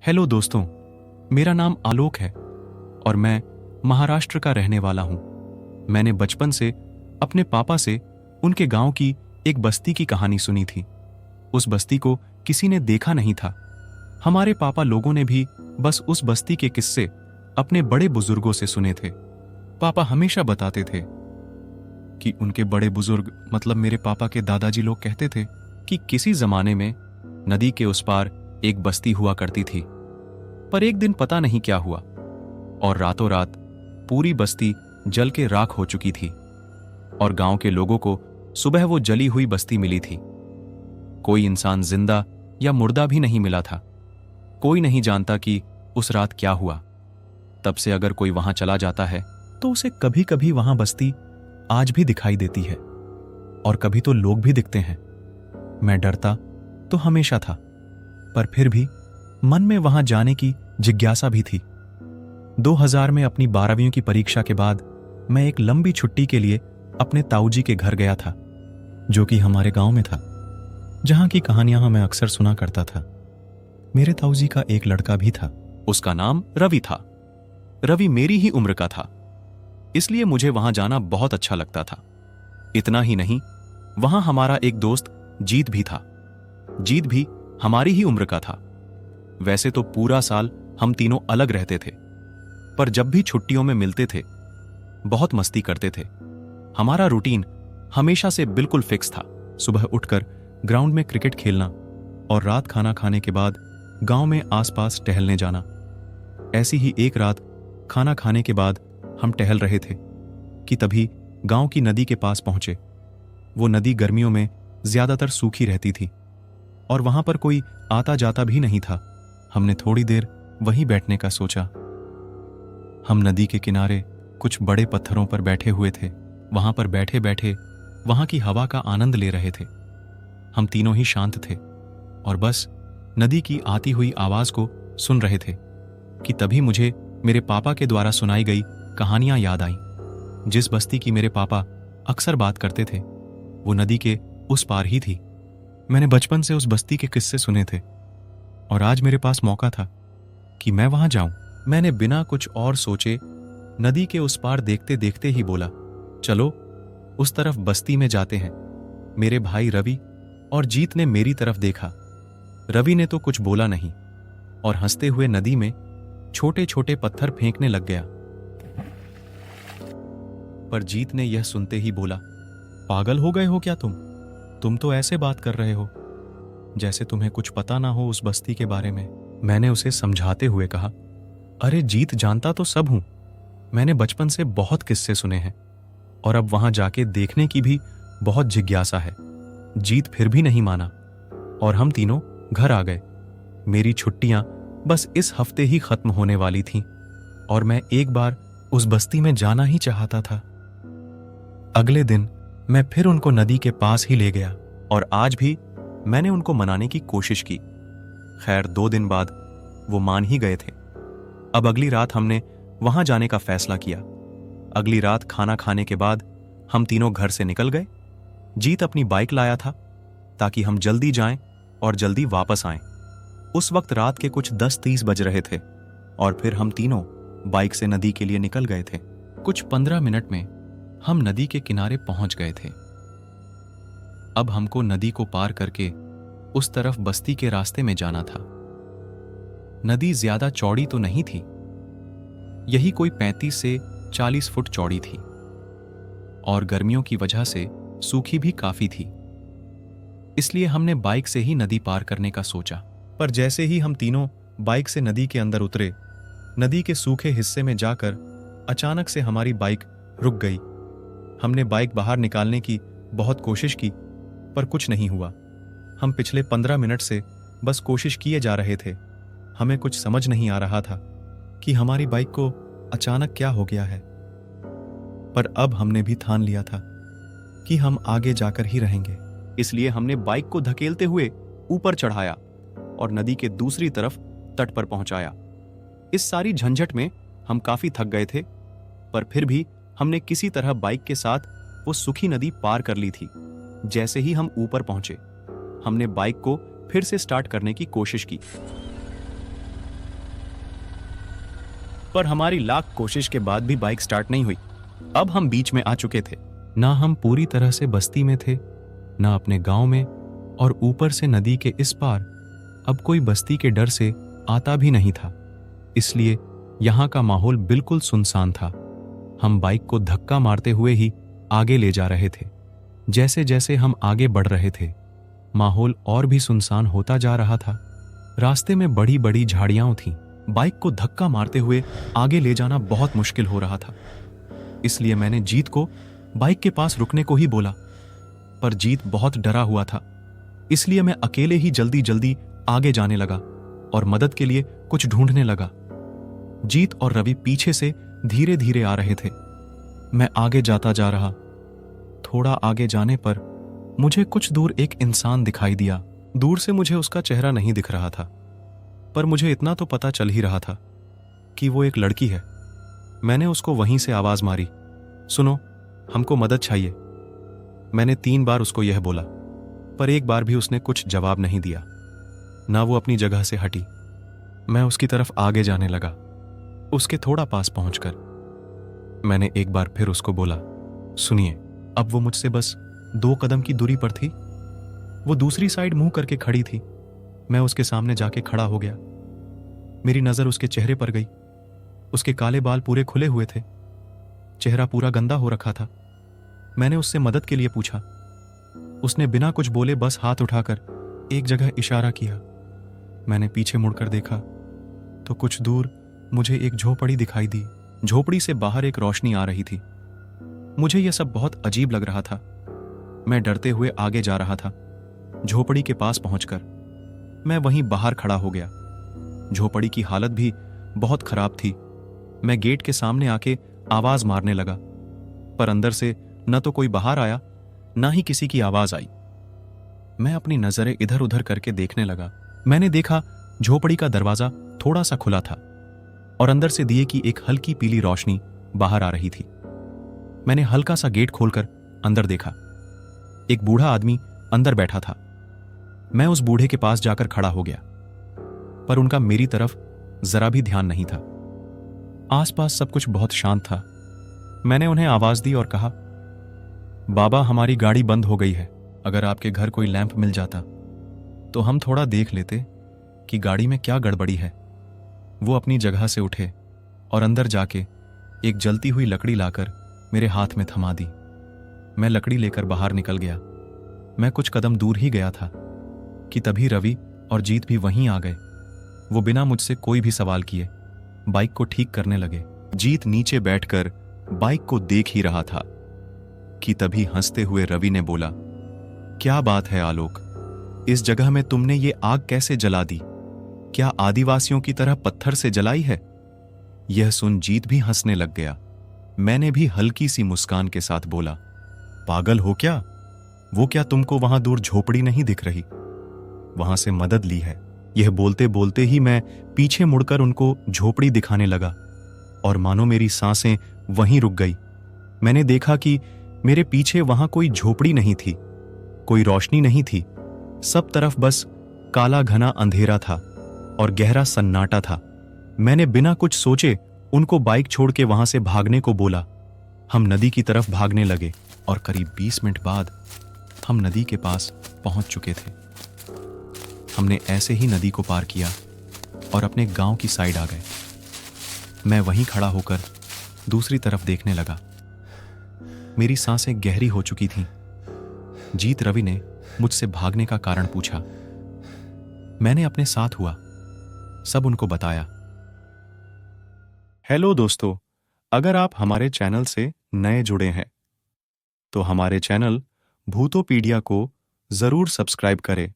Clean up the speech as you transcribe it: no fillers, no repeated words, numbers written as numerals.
Hello दोस्तों, मेरा नाम आलोक है और मैं महाराष्ट्र का रहने वाला हूं। मैंने बचपन से अपने पापा से उनके गांव की एक बस्ती की कहानी सुनी थी। उस बस्ती को किसी ने देखा नहीं था। हमारे पापा लोगों ने भी बस उस बस्ती के किस्से अपने बड़े बुजुर्गों से सुने थे। पापा हमेशा बताते थे कि उनके बड़े बुजुर्ग मतलब मेरे पापा के दादाजी लोग कहते थे कि किसी जमाने में नदी के उस पार एक बस्ती हुआ करती थी। पर एक दिन पता नहीं क्या हुआ और रातों रात पूरी बस्ती जल के राख हो चुकी थी और गांव के लोगों को सुबह वो जली हुई बस्ती मिली थी। कोई इंसान जिंदा या मुर्दा भी नहीं मिला था। कोई नहीं जानता कि उस रात क्या हुआ। तब से अगर कोई वहां चला जाता है तो उसे कभी कभी वहां बस्ती आज भी दिखाई देती है और कभी तो लोग भी दिखते हैं। मैं डरता तो हमेशा था, पर फिर भी मन में वहां जाने की जिज्ञासा भी थी। 2000 में अपनी 12वीं की परीक्षा के बाद मैं एक लंबी छुट्टी के लिए अपने ताऊजी के घर गया था, जो कि हमारे गांव में था, जहां की कहानियां मैं अक्सर सुना करता था। मेरे ताऊजी का एक लड़का भी था। उसका नाम रवि था। रवि मेरी ही उम्र का था, इसलिए मुझे वहां जाना बहुत अच्छा लगता था। इतना ही नहीं, वहां हमारा एक दोस्त जीत भी था। जीत भी हमारी ही उम्र का था। वैसे तो पूरा साल हम तीनों अलग रहते थे, पर जब भी छुट्टियों में मिलते थे बहुत मस्ती करते थे। हमारा रूटीन हमेशा से बिल्कुल फिक्स था। सुबह उठकर ग्राउंड में क्रिकेट खेलना और रात खाना खाने के बाद गांव में आसपास टहलने जाना। ऐसी ही एक रात खाना खाने के बाद हम टहल रहे थे कि तभी गांव की नदी के पास पहुंचे। वो नदी गर्मियों में ज्यादातर सूखी रहती थी और वहां पर कोई आता जाता भी नहीं था। हमने थोड़ी देर वहीं बैठने का सोचा। हम नदी के किनारे कुछ बड़े पत्थरों पर बैठे हुए थे। वहां पर बैठे बैठे वहां की हवा का आनंद ले रहे थे। हम तीनों ही शांत थे और बस नदी की आती हुई आवाज को सुन रहे थे कि तभी मुझे मेरे पापा के द्वारा सुनाई गई कहानियां याद आईं। जिस बस्ती की मेरे पापा अक्सर बात करते थे वो नदी के उस पार ही थी। मैंने बचपन से उस बस्ती के किस्से सुने थे और आज मेरे पास मौका था कि मैं वहां जाऊं। मैंने बिना कुछ और सोचे नदी के उस पार देखते देखते ही बोला, चलो उस तरफ बस्ती में जाते हैं। मेरे भाई रवि और जीत ने मेरी तरफ देखा। रवि ने तो कुछ बोला नहीं और हंसते हुए नदी में छोटे छोटे पत्थर फेंकने लग गया। पर जीत ने यह सुनते ही बोला, पागल हो गए हो क्या तुम तो ऐसे बात कर रहे हो जैसे तुम्हें कुछ पता ना हो उस बस्ती के बारे में। मैंने उसे समझाते हुए कहा, अरे जीत, जानता तो सब हूं। मैंने बचपन से बहुत किस्से सुने हैं और अब वहां जाके देखने की भी बहुत जिज्ञासा है। जीत फिर भी नहीं माना और हम तीनों घर आ गए। मेरी छुट्टियां बस इस हफ्ते ही खत्म होने वाली थीं और मैं एक बार उस बस्ती में जाना ही चाहता था। अगले दिन मैं फिर उनको नदी के पास ही ले गया और आज भी मैंने उनको मनाने की कोशिश की। खैर 2 दिन बाद वो मान ही गए थे। अब अगली रात हमने वहां जाने का फैसला किया। अगली रात खाना खाने के बाद हम तीनों घर से निकल गए। जीत अपनी बाइक लाया था ताकि हम जल्दी जाएं और जल्दी वापस आएं। उस वक्त रात के कुछ 10:30 बज रहे थे और फिर हम तीनों बाइक से नदी के लिए निकल गए थे। कुछ 15 मिनट में हम नदी के किनारे पहुंच गए थे। अब हमको नदी को पार करके उस तरफ बस्ती के रास्ते में जाना था। नदी ज्यादा चौड़ी तो नहीं थी, यही कोई 35 से 40 फुट चौड़ी थी और गर्मियों की वजह से सूखी भी काफी थी। इसलिए हमने बाइक से ही नदी पार करने का सोचा। पर जैसे ही हम तीनों बाइक से नदी के अंदर उतरे, नदी के सूखे हिस्से में जाकर अचानक से हमारी बाइक रुक गई। हमने बाइक बाहर निकालने की बहुत कोशिश की पर कुछ नहीं हुआ। हम पिछले 15 मिनट से बस कोशिश किए जा रहे थे। हमें कुछ समझ नहीं आ रहा था कि हमारी बाइक को अचानक क्या हो गया है। पर अब हमने भी ठान लिया था कि हम आगे जाकर ही रहेंगे। इसलिए हमने बाइक को धकेलते हुए ऊपर चढ़ाया और नदी के दूसरी तरफ तट पर पहुंचाया। इस सारी झंझट में हम काफी थक गए थे, पर फिर भी हमने किसी तरह बाइक के साथ वो सूखी नदी पार कर ली थी। जैसे ही हम ऊपर पहुंचे, हमने बाइक को फिर से स्टार्ट करने की कोशिश की, पर हमारी लाख कोशिश के बाद भी बाइक स्टार्ट नहीं हुई। अब हम बीच में आ चुके थे। ना हम पूरी तरह से बस्ती में थे, ना अपने गांव में, और ऊपर से नदी के इस पार अब कोई बस्ती के डर से आता भी नहीं था। इसलिए यहाँ का माहौल बिल्कुल सुनसान था। हम बाइक को धक्का मारते हुए ही आगे ले जा रहे थे। जैसे जैसे हम आगे बढ़ रहे थे, माहौल और भी सुनसान होता जा रहा था। रास्ते में बड़ी बड़ी झाड़ियां थीं। बाइक को धक्का मारते हुए आगे ले जाना बहुत मुश्किल हो रहा था। इसलिए मैंने जीत को बाइक के पास रुकने को ही बोला, पर जीत बहुत डरा हुआ था। इसलिए मैं अकेले ही जल्दी जल्दी आगे जाने लगा और मदद के लिए कुछ ढूंढने लगा। जीत और रवि पीछे से धीरे धीरे आ रहे थे। मैं आगे जाता जा रहा। थोड़ा आगे जाने पर मुझे कुछ दूर एक इंसान दिखाई दिया। दूर से मुझे उसका चेहरा नहीं दिख रहा था, पर मुझे इतना तो पता चल ही रहा था कि वो एक लड़की है। मैंने उसको वहीं से आवाज मारी, सुनो, हमको मदद चाहिए। मैंने 3 बार उसको यह बोला, पर एक बार भी उसने कुछ जवाब नहीं दिया, ना वो अपनी जगह से हटी। मैं उसकी तरफ आगे जाने लगा। उसके थोड़ा पास पहुंचकर मैंने एक बार फिर उसको बोला, सुनिए। अब वो मुझसे बस 2 कदम की दूरी पर थी। वो दूसरी साइड मुंह करके खड़ी थी। मैं उसके सामने जाके खड़ा हो गया। मेरी नजर उसके चेहरे पर गई। उसके काले बाल पूरे खुले हुए थे, चेहरा पूरा गंदा हो रखा था। मैंने उससे मदद के लिए पूछा। उसने बिना कुछ बोले बस हाथ उठाकर एक जगह इशारा किया। मैंने पीछे मुड़कर देखा तो कुछ दूर मुझे एक झोपड़ी दिखाई दी। झोपड़ी से बाहर एक रोशनी आ रही थी। मुझे यह सब बहुत अजीब लग रहा था। मैं डरते हुए आगे जा रहा था। झोपड़ी के पास पहुंचकर मैं वहीं बाहर खड़ा हो गया। झोपड़ी की हालत भी बहुत खराब थी। मैं गेट के सामने आके आवाज मारने लगा, पर अंदर से न तो कोई बाहर आया, ना ही किसी की आवाज आई। मैं अपनी नजरें इधर उधर करके देखने लगा। मैंने देखा झोपड़ी का दरवाजा थोड़ा सा खुला था और अंदर से दिए की एक हल्की पीली रोशनी बाहर आ रही थी। मैंने हल्का सा गेट खोलकर अंदर देखा। एक बूढ़ा आदमी अंदर बैठा था। मैं उस बूढ़े के पास जाकर खड़ा हो गया, पर उनका मेरी तरफ जरा भी ध्यान नहीं था। आसपास सब कुछ बहुत शांत था। मैंने उन्हें आवाज दी और कहा, बाबा, हमारी गाड़ी बंद हो गई है। अगर आपके घर कोई लैंप मिल जाता तो हम थोड़ा देख लेते कि गाड़ी में क्या गड़बड़ी है। वो अपनी जगह से उठे और अंदर जाके एक जलती हुई लकड़ी लाकर मेरे हाथ में थमा दी। मैं लकड़ी लेकर बाहर निकल गया। मैं कुछ कदम दूर ही गया था कि तभी रवि और जीत भी वहीं आ गए। वो बिना मुझसे कोई भी सवाल किए बाइक को ठीक करने लगे। जीत नीचे बैठकर बाइक को देख ही रहा था कि तभी हंसते हुए रवि ने बोला, क्या बात है आलोक, इस जगह में तुमने ये आग कैसे जला दी? क्या आदिवासियों की तरह पत्थर से जलाई है? यह सुन जीत भी हंसने लग गया। मैंने भी हल्की सी मुस्कान के साथ बोला, पागल हो क्या? वो क्या तुमको वहां दूर झोपड़ी नहीं दिख रही? वहां से मदद ली है। यह बोलते बोलते ही मैं पीछे मुड़कर उनको झोपड़ी दिखाने लगा और मानो मेरी सांसें वहीं रुक गई। मैंने देखा कि मेरे पीछे वहां कोई झोपड़ी नहीं थी, कोई रोशनी नहीं थी। सब तरफ बस काला घना अंधेरा था और गहरा सन्नाटा था। मैंने बिना कुछ सोचे उनको बाइक छोड़ के वहां से भागने को बोला। हम नदी की तरफ भागने लगे और करीब 20 मिनट बाद हम नदी के पास पहुंच चुके थे। हमने ऐसे ही नदी को पार किया और अपने गांव की साइड आ गए। मैं वहीं खड़ा होकर दूसरी तरफ देखने लगा। मेरी सांसें गहरी हो चुकी थीं। जीत रवि ने मुझसे भागने का कारण पूछा। मैंने अपने साथ हुआ सब उनको बताया। हेलो दोस्तों, अगर आप हमारे चैनल से नए जुड़े हैं तो हमारे चैनल भूतोपीडिया को जरूर सब्सक्राइब करें